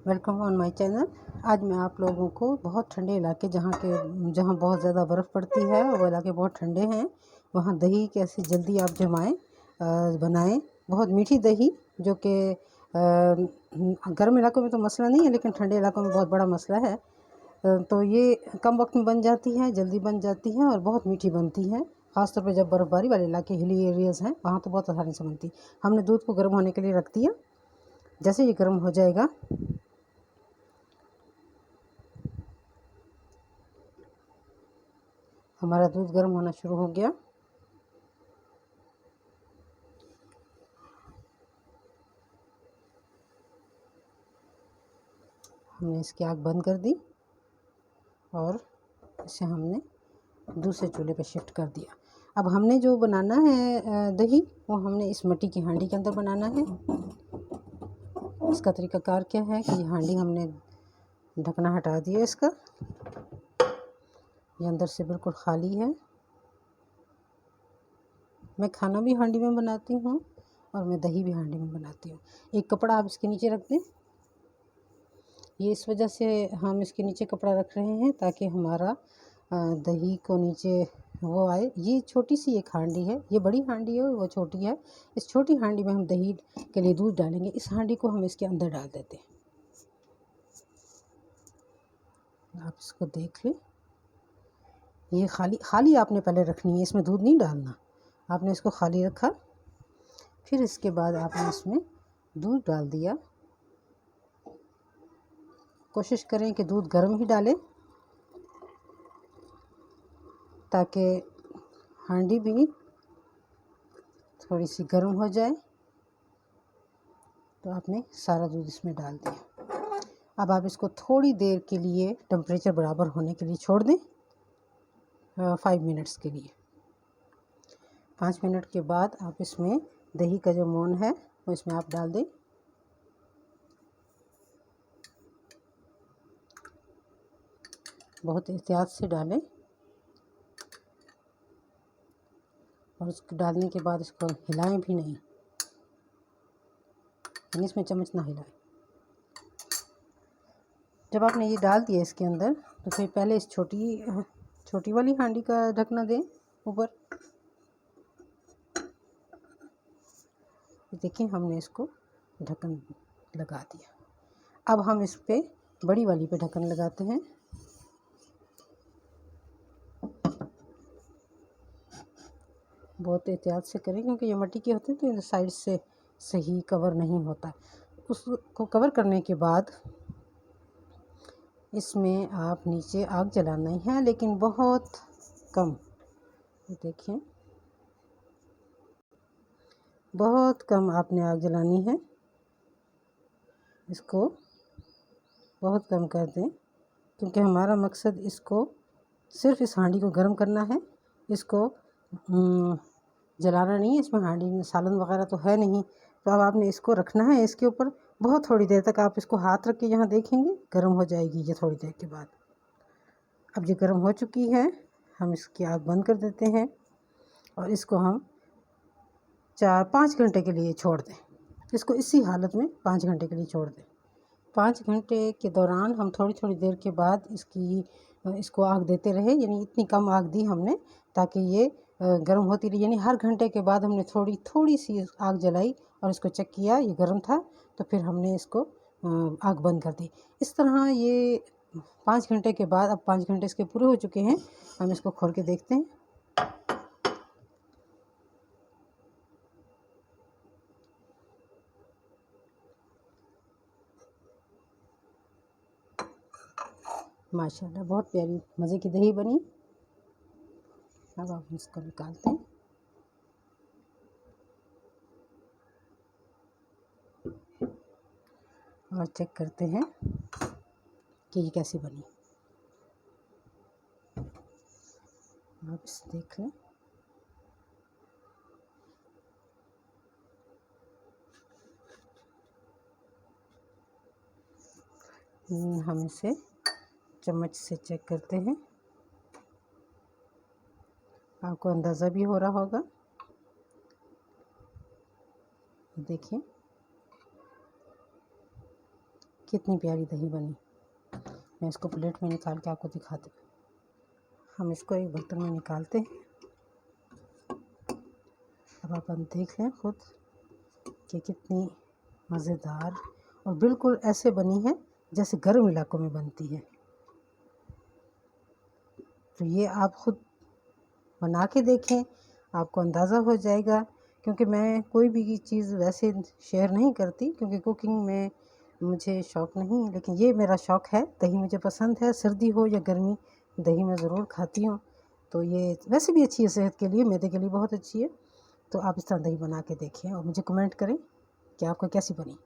Welcome on my channel. आज मैं आप लोगों को बहुत ठंडे इलाके जहाँ बहुत ज़्यादा बर्फ़ पड़ती है, वो इलाके बहुत ठंडे हैं, वहाँ दही कैसे जल्दी आप बनाएं। बहुत मीठी दही जो कि गर्म इलाकों में तो मसला नहीं है, लेकिन ठंडे इलाकों में बहुत बड़ा मसला है। तो ये कम वक्त में बन जाती है, जल्दी बन जाती है और बहुत मीठी बनती है। ख़ासतौर पे जब बर्फ़बारी वाले इलाके, हिली एरियाज़ हैं, वहाँ तो बहुत आसानी से बनती है। हमने दूध को गर्म होने के लिए रख दिया। जैसे ये गर्म हो जाएगा, हमारा दूध गर्म होना शुरू हो गया। हमने इसकी आग बंद कर दी और इसे हमने दूसरे चूल्हे पे शिफ्ट कर दिया। अब हमने जो बनाना है दही, वो हमने इस मिट्टी की हांडी के अंदर बनाना है। इसका तरीक़ाकार क्या है कि ये हांडी हमने ढकना हटा दिया इसका, ये अंदर से बिल्कुल ख़ाली है। मैं खाना भी हांडी में बनाती हूँ और मैं दही भी हांडी में बनाती हूँ। एक कपड़ा आप इसके नीचे रख दें। ये इस वजह से हम इसके नीचे कपड़ा रख रहे हैं ताकि हमारा दही को नीचे वो आए। ये छोटी सी एक हांडी है, ये बड़ी हांडी है, वो छोटी है। इस छोटी हांडी में हम दही के लिए दूध डालेंगे। इस हांडी को हम इसके अंदर डाल देते हैं। आप इसको देख लें, ये खाली आपने पहले रखनी है, इसमें दूध नहीं डालना। आपने इसको खाली रखा, फिर इसके बाद आपने इसमें दूध डाल दिया। कोशिश करें कि दूध गर्म ही डालें ताकि हांडी भी थोड़ी सी गर्म हो जाए। तो आपने सारा दूध इसमें डाल दिया। अब आप इसको थोड़ी देर के लिए टेम्परेचर बराबर होने के लिए छोड़ दें, 5 मिनट्स के लिए। 5 मिनट के बाद आप इसमें दही का जो मोन है वो इसमें आप डाल दें। बहुत एहतियात से डालें और उसको डालने के बाद इसको हिलाएं भी नहीं, यानी इसमें चम्मच ना हिलाएं। जब आपने ये डाल दिया इसके अंदर, तो फिर पहले इस छोटी वाली हांडी का ढकना दें ऊपर। देखिए, हमने इसको ढक्कन लगा दिया। अब हम इस पे बड़ी वाली पे ढक्कन लगाते हैं। बहुत एहतियात से करें क्योंकि ये मिट्टी के होते हैं, तो इन साइड से सही कवर नहीं होता। उसको कवर करने के बाद इसमें आप नीचे आग जलाना ही है, लेकिन बहुत कम। देखिए, बहुत कम आपने आग जलानी है। इसको बहुत कम कर दें क्योंकि हमारा मकसद इसको सिर्फ इस हांडी को गर्म करना है। इसको जलाना नहीं है। इसमें हांडी में सालन वगैरह तो है नहीं। तो अब आपने इसको रखना है इसके ऊपर बहुत थोड़ी देर तक। आप इसको हाथ रख के यहाँ देखेंगे, गर्म हो जाएगी ये थोड़ी देर के बाद। अब ये गर्म हो चुकी है, हम इसकी आग बंद कर देते हैं और इसको हम 4-5 घंटे के लिए छोड़ दें। इसको इसी हालत में 5 घंटे के लिए छोड़ दें। 5 घंटे के दौरान हम थोड़ी थोड़ी देर के बाद इसको आग देते रहे, यानी इतनी कम आग दी हमने ताकि ये गर्म होती रही। यानी हर घंटे के बाद हमने थोड़ी थोड़ी सी आग जलाई और इसको चेक किया, ये गर्म था, तो फिर हमने इसको आग बंद कर दी। इस तरह ये 5 घंटे के बाद, अब 5 घंटे इसके पूरे हो चुके हैं, हम इसको खोल के देखते हैं। माशाल्लाह, बहुत प्यारी मज़े की दही बनी। अब आप इसको निकालते हैं। और चेक करते हैं कि ये कैसी बनी। आप इसे देख लें। हम इसे चम्मच से चेक करते हैं। आपको अंदाज़ा भी हो रहा होगा। देखिए कितनी प्यारी दही बनी। मैं इसको प्लेट में निकाल के आपको दिखाती हूँ। हम इसको एक बर्तन में निकालते हैं। अब आप देख लें खुद कि कितनी मज़ेदार और बिल्कुल ऐसे बनी है जैसे गर्म इलाकों में बनती है। तो ये आप खुद बना के देखें, आपको अंदाज़ा हो जाएगा। क्योंकि मैं कोई भी चीज़ वैसे शेयर नहीं करती, क्योंकि कुकिंग में मुझे शौक़ नहीं, लेकिन ये मेरा शौक़ है। दही मुझे पसंद है, सर्दी हो या गर्मी दही मैं ज़रूर खाती हूँ। तो ये वैसे भी अच्छी है सेहत के लिए, मैदे के लिए बहुत अच्छी है। तो आप इस तरह दही बना के देखें और मुझे कमेंट करें कि आपको कैसी बनी।